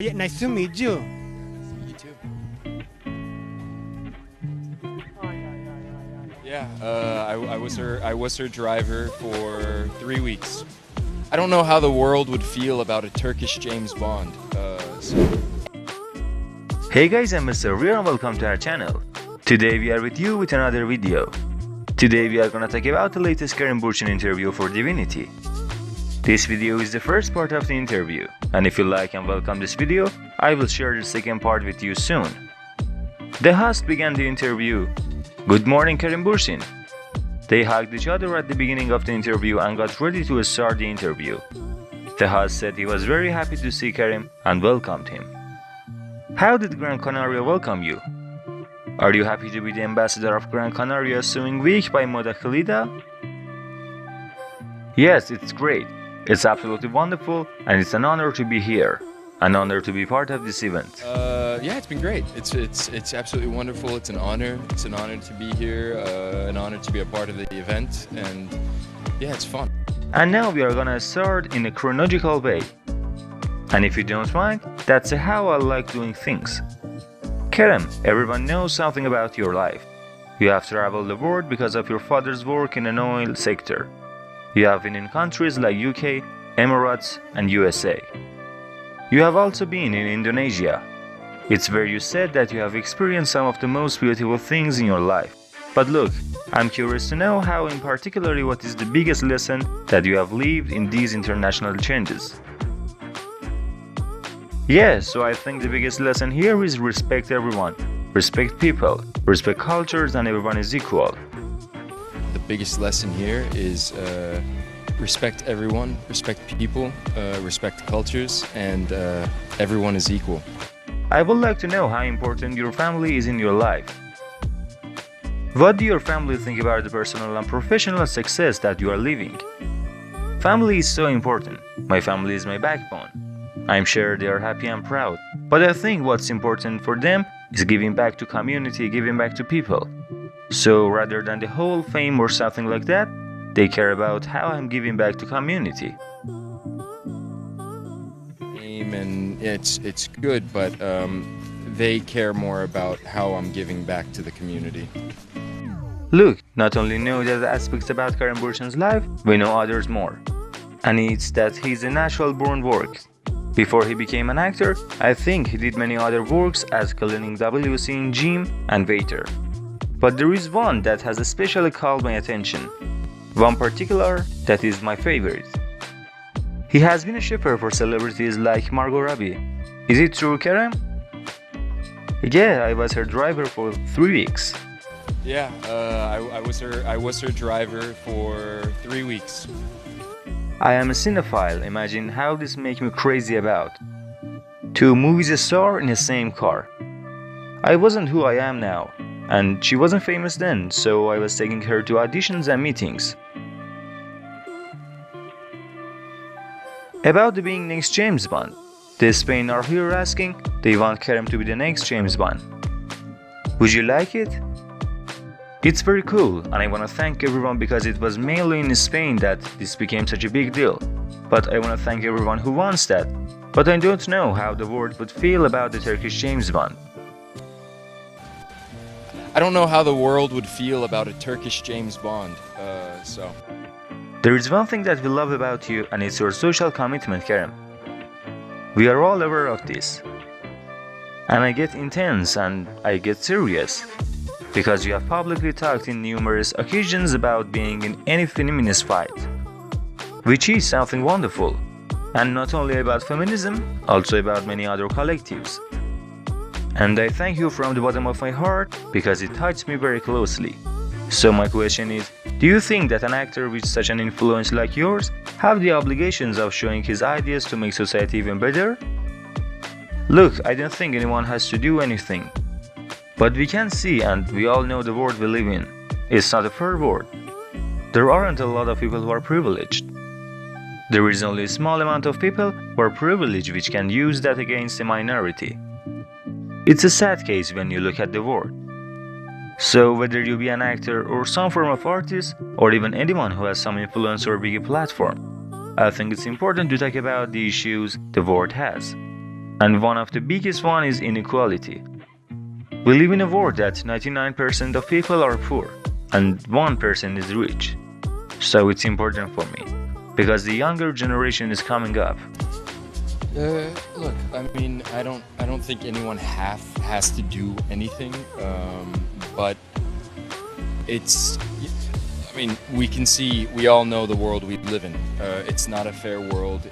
Yeah, nice to meet you. You too. Yeah, I was her driver for 3 weeks. I don't know how the world would feel about a Turkish James Bond. Hey guys, I'm Mr. Ria and welcome to our channel. Today we are with you with another video. Today we are gonna talk about the latest Kerem Bursin interview for Divinity. This video is the first part of the interview, and if you like and welcome this video, I will share the second part with you soon. The host began the interview. Good morning, Kerem Bursin. They hugged each other at the beginning of the interview and got ready to start the interview. The host said he was very happy to see Kerem and welcomed him. How did Gran Canaria welcome you? Are you happy to be the ambassador of Gran Canaria Sewing Week by Moda Khalida? Yes, it's great. It's absolutely wonderful and it's an honor to be here. An honor to be part of this event. Yeah, it's been great. It's absolutely wonderful. It's an honor. It's an honor to be here. An honor to be a part of the event, and yeah, it's fun. And now we are gonna start in a chronological way. And if you don't mind, that's how I like doing things. Kerem, everyone knows something about your life. You have traveled the world because of your father's work in an oil sector. You have been in countries like UK, Emirates, and USA. You have also been in Indonesia. It's where you said that you have experienced some of the most beautiful things in your life. But look, I'm curious to know how in particular what is the biggest lesson that you have lived in these international changes. Yeah, so I think the biggest lesson here is respect everyone, respect people, respect cultures, and everyone is equal. The biggest lesson here is respect everyone, respect people, respect cultures, and everyone is equal. I would like to know how important your family is in your life. What do your family think about the personal and professional success that you are living? Family is so important. My family is my backbone. I'm sure they are happy and proud, but I think what's important for them is giving back to community, giving back to people. So rather than the whole fame or something like that, they care about how I'm giving back to community. And it's good, but they care more about how I'm giving back to the community. Look, not only know the aspects about Kerem Bursin's life, we know others more. And it's that he's a natural born work. Before he became an actor, I think he did many other works as cleaning WC in gym and waiter. But there is one that has especially called my attention. One particular that is my favorite. He has been a chauffeur for celebrities like Margot Robbie. Is it true, Kerem? Yeah, I was her driver for 3 weeks. Yeah, I was her driver for 3 weeks. I am a cinephile. Imagine how this makes me crazy about. 2 movie stars in the same car. I wasn't who I am now, and she wasn't famous then, so I was taking her to auditions and meetings. About the being next James Bond, the Spain are here asking they want Kerem to be the next James Bond. Would you like it? It's very cool, and I want to thank everyone because it was mainly in Spain that this became such a big deal. But I want to thank everyone who wants that. But I don't know how the world would feel about the Turkish James Bond. I don't know how the world would feel about a Turkish James Bond. There is one thing that we love about you, and it's your social commitment, Kerem. We are all aware of this. And I get intense and I get serious. Because you have publicly talked in numerous occasions about being in any feminist fight. Which is something wonderful. And not only about feminism, also about many other collectives. And I thank you from the bottom of my heart because it touched me very closely. So my question is, do you think that an actor with such an influence like yours have the obligations of showing his ideas to make society even better? Look, I don't think anyone has to do anything. But we can see and we all know the world we live in. It's not a fair world. There aren't a lot of people who are privileged. There is only a small amount of people who are privileged which can use that against a minority. It's a sad case when you look at the world. So whether you be an actor or some form of artist or even anyone who has some influence or big platform, I think it's important to talk about the issues the world has. And one of the biggest one is inequality. We live in a world that 99% of people are poor and 1% is rich. So it's important for me because the younger generation is coming up. Look, I mean, I don't think anyone has to do anything, but it's. I mean, we all know the world we live in. It's not a fair world.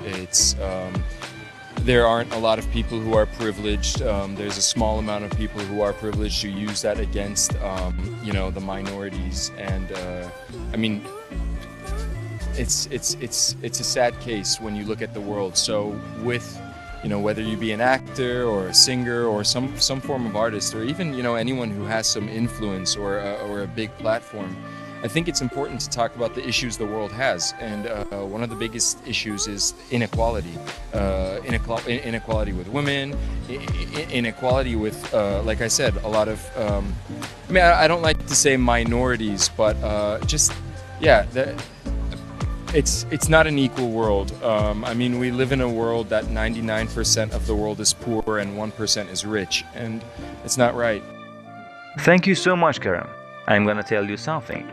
There aren't a lot of people who are privileged. There's a small amount of people who are privileged who use that against, the minorities. And I mean, it's a sad case when you look at the world. So with, whether you be an actor or a singer or some form of artist, or even, anyone who has some influence or a big platform, I think it's important to talk about the issues the world has, and one of the biggest issues is inequality. Inequality with women, inequality with, like I said, a lot of. I don't like to say minorities, but it's not an equal world. We live in a world that 99% of the world is poor and 1% is rich, and it's not right. Thank you so much, Kerem. I'm gonna tell you something.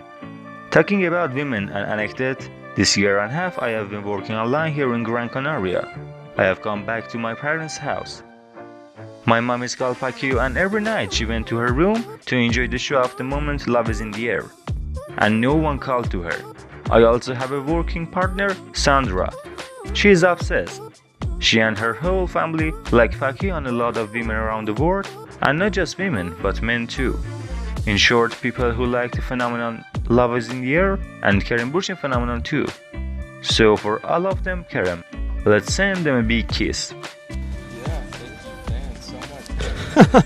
Talking about women and anecdote, this year and a half I have been working online here in Gran Canaria. I have come back to my parents' house. My mom is called Pakio, and every night she went to her room to enjoy the show of the moment Love is in the Air. And no one called to her. I also have a working partner, Sandra. She is obsessed. She and her whole family like Pakio and a lot of women around the world, and not just women, but men too. In short, people who like the phenomenon Love is in the Air and Kerem Bursin phenomenon too. So for all of them, Kerem, let's send them a big kiss. Yeah, thank you, man,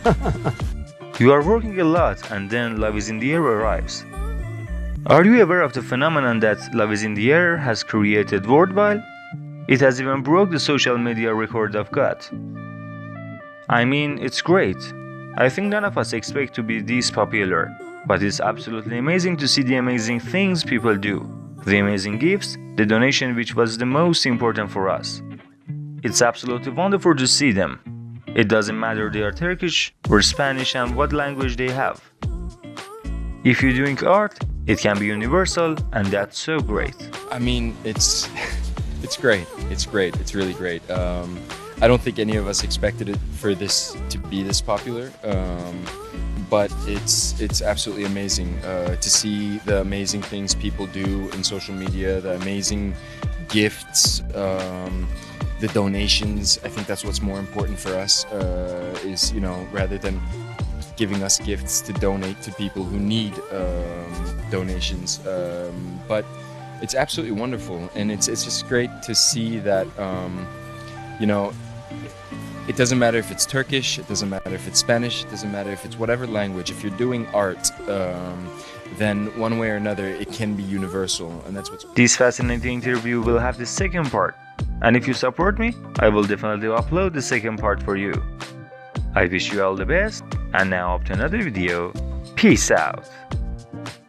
so much. You are working a lot and then Love is in the Air arrives. Are you aware of the phenomenon that Love is in the Air has created worldwide? It has even broke the social media record of God. I mean, it's great. I think none of us expect to be this popular, but it's absolutely amazing to see the amazing things people do, the amazing gifts, the donation which was the most important for us. It's absolutely wonderful to see them. It doesn't matter they are Turkish or Spanish and what language they have. If you're doing art, it can be universal, and that's so great. I mean, it's great. It's great. It's really great. I don't think any of us expected it for this to be this popular, but it's absolutely amazing to see the amazing things people do in social media, the amazing gifts, the donations. I think that's what's more important for us, is, rather than giving us gifts to donate to people who need donations. But it's absolutely wonderful, and it's just great to see that, it doesn't matter if it's Turkish, it doesn't matter if it's Spanish, it doesn't matter if it's whatever language. If you're doing art, then one way or another, it can be universal, and that's what's. This fascinating interview will have the second part, and if you support me, I will definitely upload the second part for you. I wish you all the best, and now up to another video. Peace out.